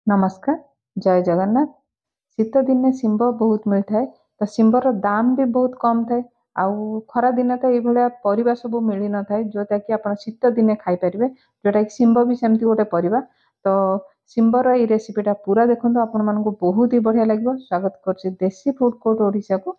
नमस्कार जय जगन्नाथ। शीत दिने शिंब बहुत मिलता है तो शिंबर दाम भी बहुत कम थाए। आउ खरा दिन तो ये परिबा सब मिल न था जोटा कि आप शीत दिने खाईपर जोटा कि शिंब भी सेमती गोटे परिबा। तो शिंबर ये रेसिपीटा पूरा देखो आपण मानक बहुत ही बढ़िया लगे। स्वागत कर देसी फूड कोर्ट ओडिशा को।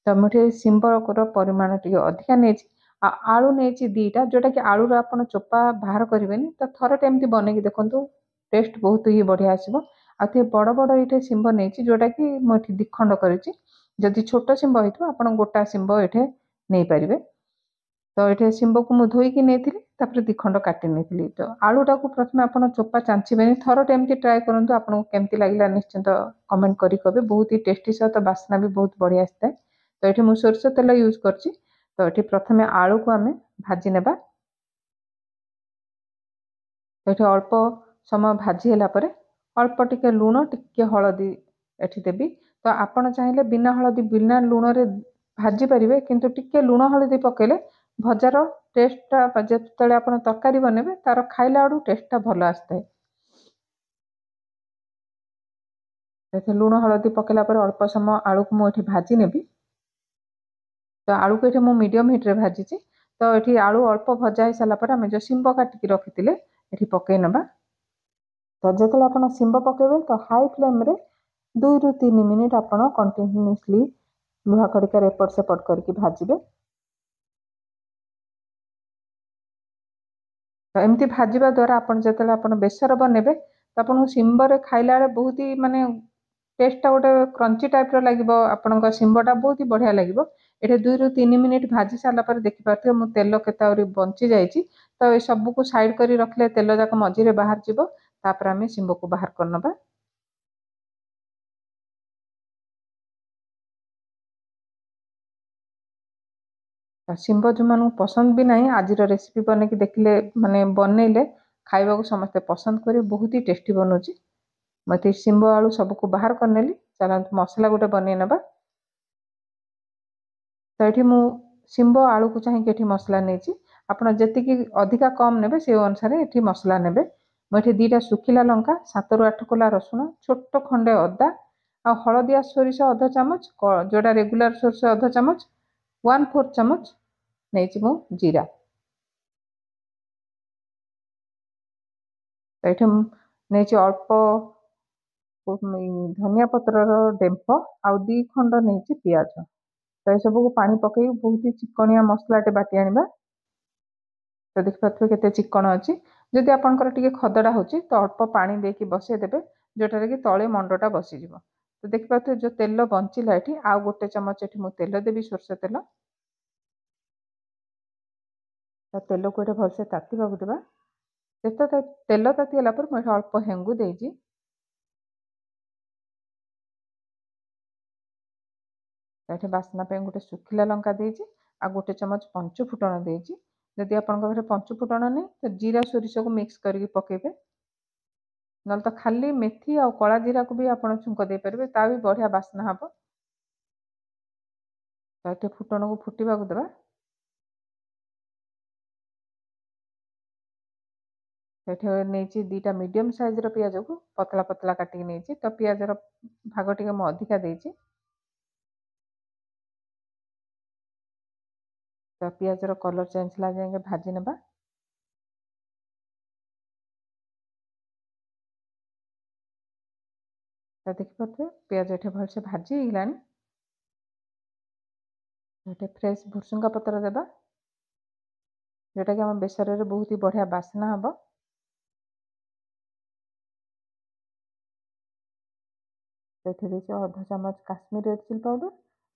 तो मुझे शिंबर परिमाण टी अधिका नहीं आलू नहीं दीटा जोटा कि आलू आप चोपा बाहर करेंगे तो थरटे एमती बनई देखो टेस्ट बहुत ही बढ़िया आसो। आते बड़ बड़ ये शिंब नहीं जोटा कि मुझे दिखंड करी छोट शिंब हो आप गोटा शिंब ये नहीं पारे। तो ये शिंब को मुझे धोईकी नहीं दिखंड काटी नहीं। तो आलूटा को प्रथम आप चोपा चांचबे थरटे एमती ट्राए करूँ आपको केमती लगे निश्चिंत कमेंट करी कहे। बहुत ही टेस्टी सहित बास्ना भी बहुत बढ़िया आसता है। तो ये मुझे सोरष तेल यूज करछि। तो ये प्रथम आलू को आम भाजी नेबा। तो ये अल्प समय भाजी है अल्प टिके लुण टिके हलदी एठी देबी। तो आपण चाहिए बिना हलदी बिना लुण रे भाजी पारे किंतु टिके लुण हलदी पकेले भजार टेस्टा जिते आप तरकारी बनेबे तार खाइला आड़ू टेस्टा भल आसता है। लुण हलदी पकेला पर अल्प समय आलू को मुझे भाजी नेबी। तो आलू को ये मीडियम हिट्रे भाजी। तो ये आलू अल्प भजा हो सारापर आम जो शिंब काटिकी रखी ये पकई नवा। तो जो आप शिंब पकेबे तो हाई फ्लेम रे 2 ରୁ 3 मिनिट आप कंटिन्यूअसली लुहा खड़िकार एपट सेपट करके भाजबे। तो एमती भाजवा द्वारा आप बेसर बनेबे तो आपको शिंबर खाइला बहुत ही माने टेस्टा गोटे क्रंची टाइप लगे। आपण शिंबटा बहुत ही बढ़िया लगे। ये 2 ରୁ 3 मिनिट भाजी सारापर देखिपे मो तेल के बंची जाइए। तो ये सबको साइड कर रखले तेल जाक मझे बाहर जापर आम शिंब को बाहर करनबा। शिंब जो मान पसंद भी नहीं आज रेसिपी बन कि देखले माने बनइले खाइबा को समस्ते पसंद करें। बहुत ही टेस्टी बनूची। मत शिंब आलू सबको बाहर करनेली। चलते मसला गोटे बनई नबा। तो ये मु शिंब आलू को चाहिए मसला नहीं आपड़ जी अधिका कम ने से अनुसार ये मसला ने। मुझे 2टा सुखिला लंका 7 ରୁ 8 कोला रसुण छोट खंडे अदा आ हलदिया सोरिष अध चामच जोड़ा रेगुलर सोरिष अध चामच 1/4 चामच नहीं मु जीरा। तो ये नहीं अल्प धनिया पतर डेम्फ आउ 2 खंड नहीं पियाज। तो ये सबको पानी पकई बहुत ही चिकनिया मसलाटे बाटी आनिबा। तो देखिए केते चिकन अच्छी। जदि आपंकर टिके खदड़ा होची तो अल्प पानी देके बसईदेवे जोटार कि तले मंडटा बसीज। तो देखिए जो तेल बंचला ये आउ गोटे चामच ये मुझे तेल देवी सोरष तेल। तो तेल को ये भलसे तातीबा देवा। जिते तेल तातीगला मुझे अल्प हेंगु देजी। ये बास्ना गोटे सुखिला लंका देजी आ गोटे चामच पंच फुटण देजी। जदि आपंक घरे पंच फुटण नहीं तो जीरा सोरिष को मिक्स करके पकेबे। ना तो खाली मेथी आ कला जीरा को भी आप छुंक दे पारे ता भी बढ़िया बास्ना हम। तो ये फुटण को फुटवा देवा। ये नहीं 2टा मीडियम साइज पियाज को पतला पतला काटिक नहीं। तो पियाजर भाग टे अधिका देती। तो पियाजर कलर चेंज ला जाए भाजी नेबा। तो देखिए पियाज ये भलसे भाजी गला। ये फ्रेश भुसुंगा पतर देवा जोटा कि आम बेसर में बहुत ही बढ़िया बास्ना हम। तो ये अध चामच काश्मीर रेड चिली पाउडर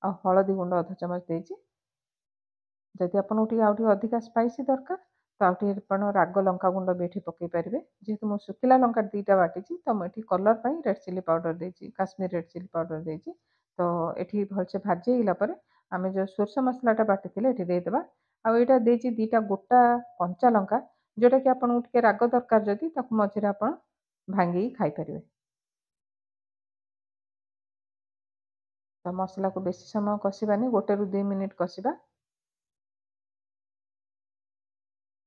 आ हलदी गुंड अध चामच देती। जदि आपको अधिका स्पाइसी दरकार तो आप राग लंका गुंड भी ये पकई पारे। जेहेतु मुझे सुखिला लंका 2टा बाटी तो मुझे कलर पर रेड चिली पाउडर देती काश्मीर रेड चिली पाउडर देती। तो ये भलसे भाजी गला आम जो सोरष मसलाटा बाटी ये देदेबा। आईटा देती 2टा गोटा कंचा लंका जोटा कि आपको टे राग दरकार जदि मझे आप भांगी खाई पारे। तो मसला को बेसी समय कषानी 1 ରୁ 2 मिनिट कषा।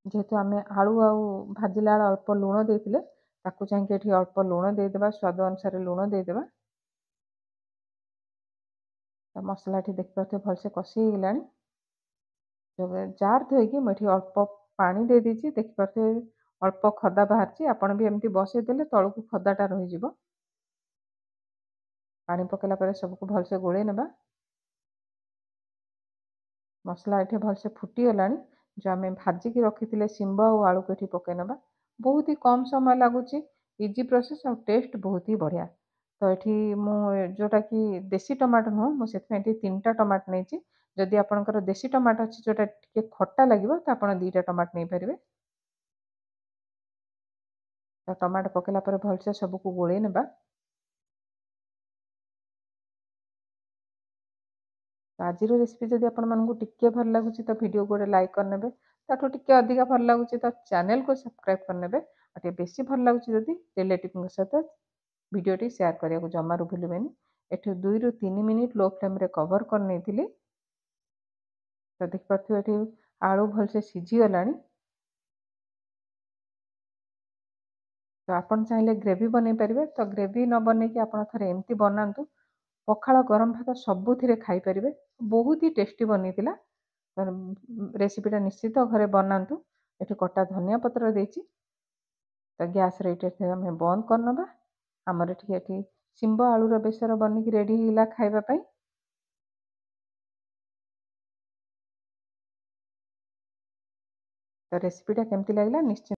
जेहेतु आम आलू आउ भाजिला अल्प लुण देते ताकू चाहिए एठी अल्प लुण देदेबा, स्वाद अनुसार लुण देदेबा। तो मसला टी देख पारे भलसे कषि होगलानी। जार धोईकी मुझे अल्प पानी दे दीजिए, देखिपे अल्प खदा बाहर। आपण भी एमती बसईदेले तलू खदाटा रही। पानी पकेला पर सबको भलसे गोले नेबा। मसला ये भलसे फुटीगला। जो आम भाजिकी रखी शिंब और आलू को ये पकई ना। बहुत ही कम समय लगुच, इजी प्रोसेस और टेस्ट बहुत ही बढ़िया। तो ये जोटा कि देसी टमाटो नुह, मुझे 3टा टमाटो नहीं। जदि आपंकर देसी टमाटो अच्छी जोटा टे खट्टा लगे तो आप 2टा टमाटो नहीं पारे। तो टमाटो पकेला पर भलसे सबको गोले नेबा। तो आज रेसिपी जदि आपके भल लगुच तो वीडियो गोटे लाइक करने, ताठू टिके अधिका भल लगुच तो चैनल को सब्सक्राइब करने, और बेसी भल लगुच जदि रिलेटिव सहित वीडियो शेयर करने को जमारू भूलें। एठू 2 ରୁ 3 मिनिट लो फ्लेम रे कवर कर नहीं। तो देखिए ये आलू भलसे सीझीगला। तो आपन चाहिए ग्रेवी बनई पारे। तो ग्रेवी न बन कि आप थे एमती बनातु, पखाल गरम भात सबुथिरे खाई पारे। बहुत ही टेस्टी बनी थिला। रेसिपीटा निश्चित घरे बनातु। ये कटा धनिया पत्र देची। तो गैस रे आम बंद करनबा। आमर ये शिंब आलूर बेसर बनिकी रेडी होगा खाइबापी। तो रेसिपीटा केमती लगला निश्चित